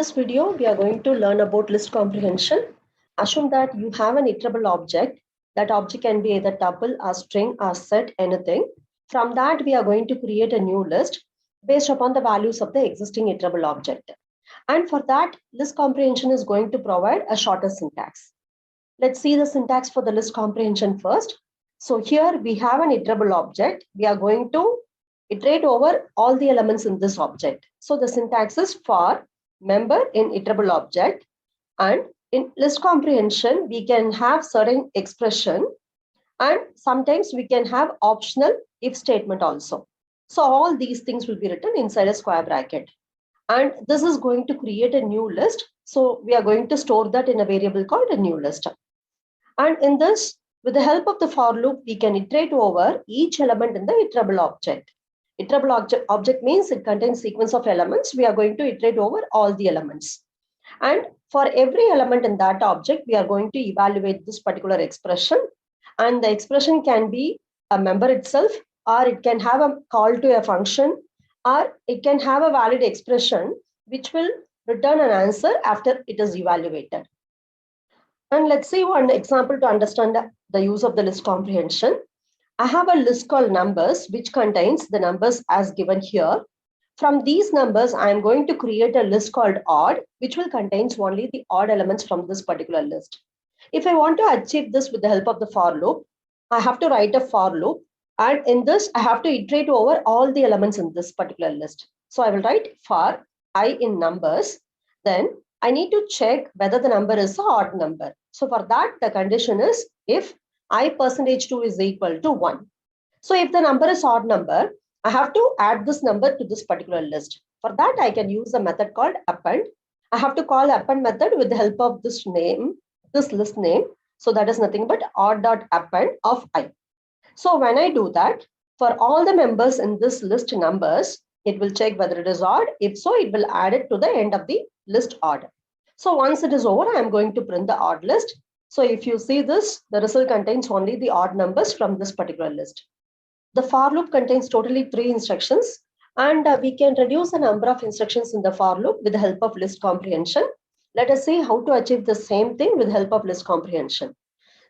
this video, we are going to learn about list comprehension. Assume that you have an iterable object. That object can be either tuple, a string, a set, anything. From that, we are going to create a new list based upon the values of the existing iterable object. And for that, list comprehension is going to provide a shorter syntax. Let's see the syntax for the list comprehension first. So here we have an iterable object. We are going to iterate over all the elements in this object. So the syntax is for member in iterable object, and in list comprehension we can have certain expression, and sometimes we can have optional if statement also. So all these things will be written inside a square bracket, and this is going to create a new list. So we are going to store that in a variable called a new list. And in this, with the help of the for loop, we can iterate over each element in the iterable object. Iterable object means it contains sequence of elements. We are going to iterate over all the elements. And for every element in that object, we are going to evaluate this particular expression. And the expression can be a member itself, or it can have a call to a function, or it can have a valid expression which will return an answer after it is evaluated. And let's see one example to understand the use of the list comprehension. I have a list called numbers, which contains the numbers as given here. From these numbers, I am going to create a list called odd, which will contain only the odd elements from this particular list. If I want to achieve this with the help of the for loop, I have to write a for loop. And in this, I have to iterate over all the elements in this particular list. So I will write for I in numbers. Then I need to check whether the number is an odd number. So for that, the condition is if I %2 is equal to 1. So if the number is odd number, I have to add this number to this particular list. For that, I can use a method called append. I have to call append method with the help of this name, this list name. So that is nothing but odd.append of I. So when I do that, for all the members in this list numbers, it will check whether it is odd. If so, it will add it to the end of the list odd. So once it is over, I am going to print the odd list. So if you see this, the result contains only the odd numbers from this particular list. The for loop contains totally 3 instructions, and we can reduce the number of instructions in the for loop with the help of list comprehension. Let us see how to achieve the same thing with the help of list comprehension.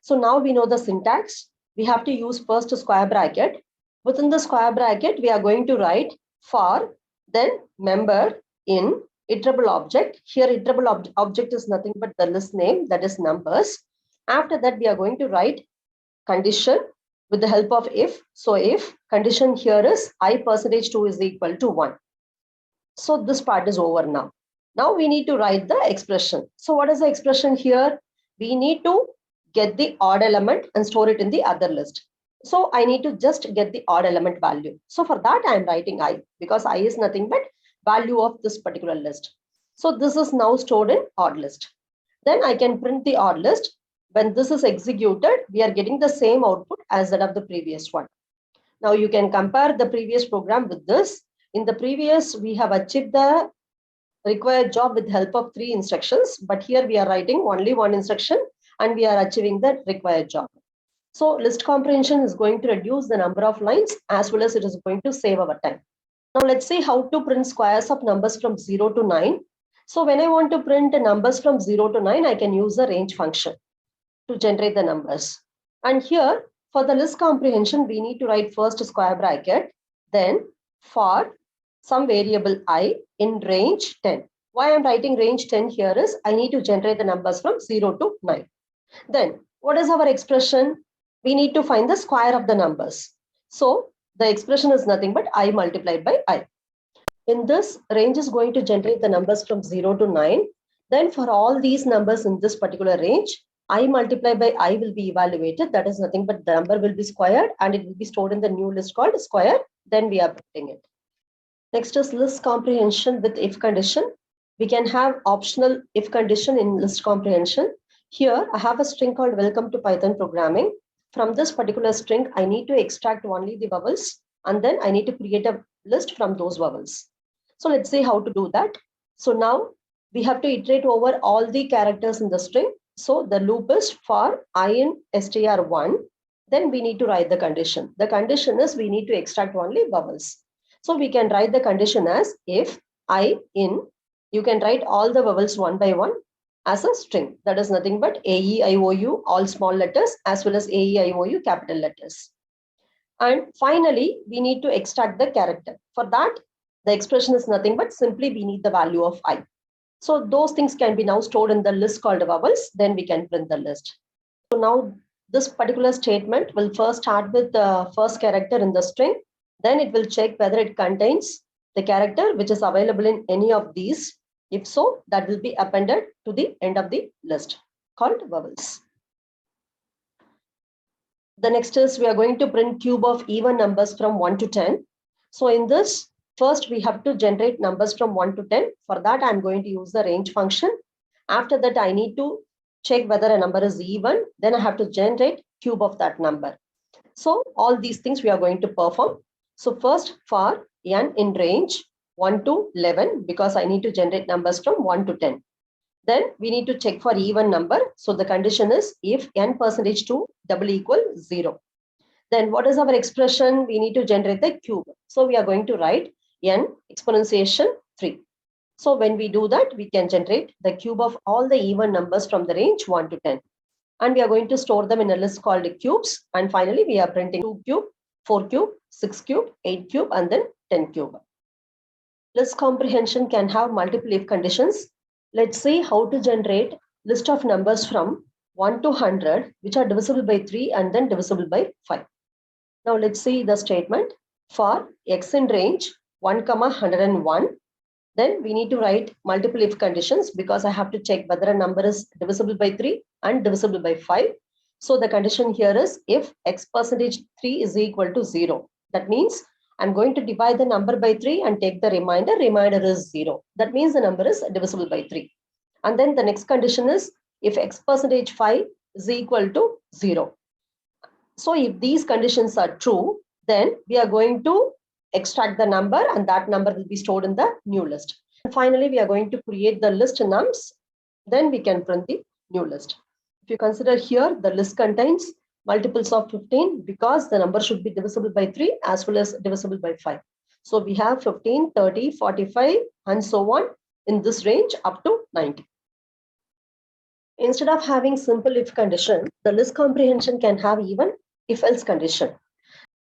So now we know the syntax. We have to use first a square bracket. Within the square bracket, we are going to write for, then member in iterable object. Here iterable object is nothing but the list name, that is numbers. After that, we are going to write condition with the help of if. So if condition here is I %2 is equal to 1. So this part is over now. Now we need to write the expression. So what is the expression here? We need to get the odd element and store it in the other list. So I need to just get the odd element value. So for that, I am writing I, because I is nothing but value of this particular list. So this is now stored in odd list. Then I can print the odd list. When this is executed, we are getting the same output as that of the previous one. Now you can compare the previous program with this. In the previous, we have achieved the required job with help of 3 instructions, but here we are writing only 1 instruction and we are achieving the required job. So list comprehension is going to reduce the number of lines as well as it is going to save our time. Now let's see how to print squares of numbers from 0 to 9. So when I want to print numbers from 0 to 9, I can use the range function to generate the numbers. And here for the list comprehension, we need to write first a square bracket, then for some variable I in range 10. Why I'm writing range 10 here is I need to generate the numbers from 0 to 9. Then what is our expression? We need to find the square of the numbers. So the expression is nothing but I multiplied by I. In this, range is going to generate the numbers from 0 to 9. Then for all these numbers in this particular range, I multiplied by I will be evaluated. That is nothing but the number will be squared and it will be stored in the new list called square. Then we are printing it. Next is list comprehension with if condition. We can have optional if condition in list comprehension. Here I have a string called welcome to Python programming. From this particular string, I need to extract only the vowels and then I need to create a list from those vowels. So let's see how to do that. So now we have to iterate over all the characters in the string. So the loop is for I in str1. Then we need to write the condition. The condition is we need to extract only vowels. So we can write the condition as if I in You can write all the vowels one by one as a string. That is nothing but A, E, I, O, U, all small letters, as well as A, E, I, O, U, capital letters. And finally, we need to extract the character. For that, the expression is nothing but simply we need the value of I. So those things can be now stored in the list called vowels. Then we can print the list. So now this particular statement will first start with the first character in the string. Then it will check whether it contains the character which is available in any of these. If so, that will be appended to the end of the list called vowels. The next is we are going to print cube of even numbers from 1 to 10. So in this, first we have to generate numbers from 1 to 10. For that, I'm going to use the range function. After that, I need to check whether a number is even. Then I have to generate cube of that number. So all these things we are going to perform. So first for n in range 1 to 11, because I need to generate numbers from 1 to 10. Then we need to check for even number. So the condition is if n percentage 2 double equal 0. Then what is our expression? We need to generate the cube. So we are going to write n exponentiation 3. So when we do that, we can generate the cube of all the even numbers from the range 1 to 10. And we are going to store them in a list called cubes. And finally, we are printing 2 cube, 4 cube, 6 cube, 8 cube, and then 10 cube. List comprehension can have multiple if conditions. Let's see how to generate list of numbers from 1 to 100, which are divisible by 3 and then divisible by 5. Now let's see the statement. For x in range 1, 101, then we need to write multiple if conditions because I have to check whether a number is divisible by 3 and divisible by 5. So the condition here is if x percentage 3 is equal to 0. That means I'm going to divide the number by 3 and take the remainder. Remainder is 0. That means the number is divisible by 3. And then the next condition is if x percentage 5 is equal to 0. So if these conditions are true, then we are going to extract the number and that number will be stored in the new list. And finally, we are going to create the list nums. Then we can print the new list. If you consider here, the list contains multiples of 15 because the number should be divisible by 3 as well as divisible by 5. So we have 15, 30, 45 and so on in this range up to 90. Instead of having simple if condition, the list comprehension can have even if else condition.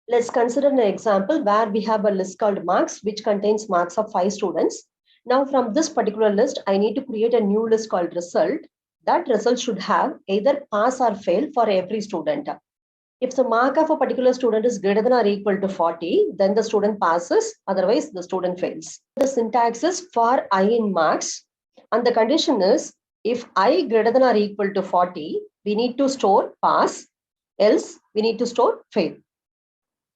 Let's consider an example where we have a list called marks, which contains marks of 5 students. Now from this particular list, I need to create a new list called result. That result should have either pass or fail for every student. If the mark of a particular student is greater than or equal to 40, then the student passes, otherwise the student fails. The syntax is for I in marks, and the condition is if I greater than or equal to 40, we need to store pass, else we need to store fail.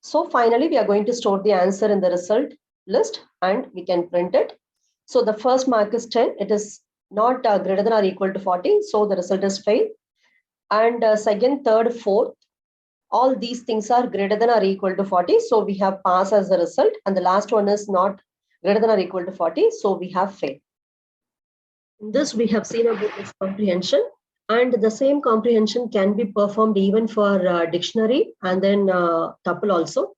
So finally, we are going to store the answer in the result list and we can print it. So the first mark is 10. It is not greater than or equal to 40. So the result is fail. And second, third, fourth, all these things are greater than or equal to 40. So we have pass as a result. And the last one is not greater than or equal to 40. So we have fail. In this, we have seen about this comprehension. And the same comprehension can be performed even for dictionary and then tuple also.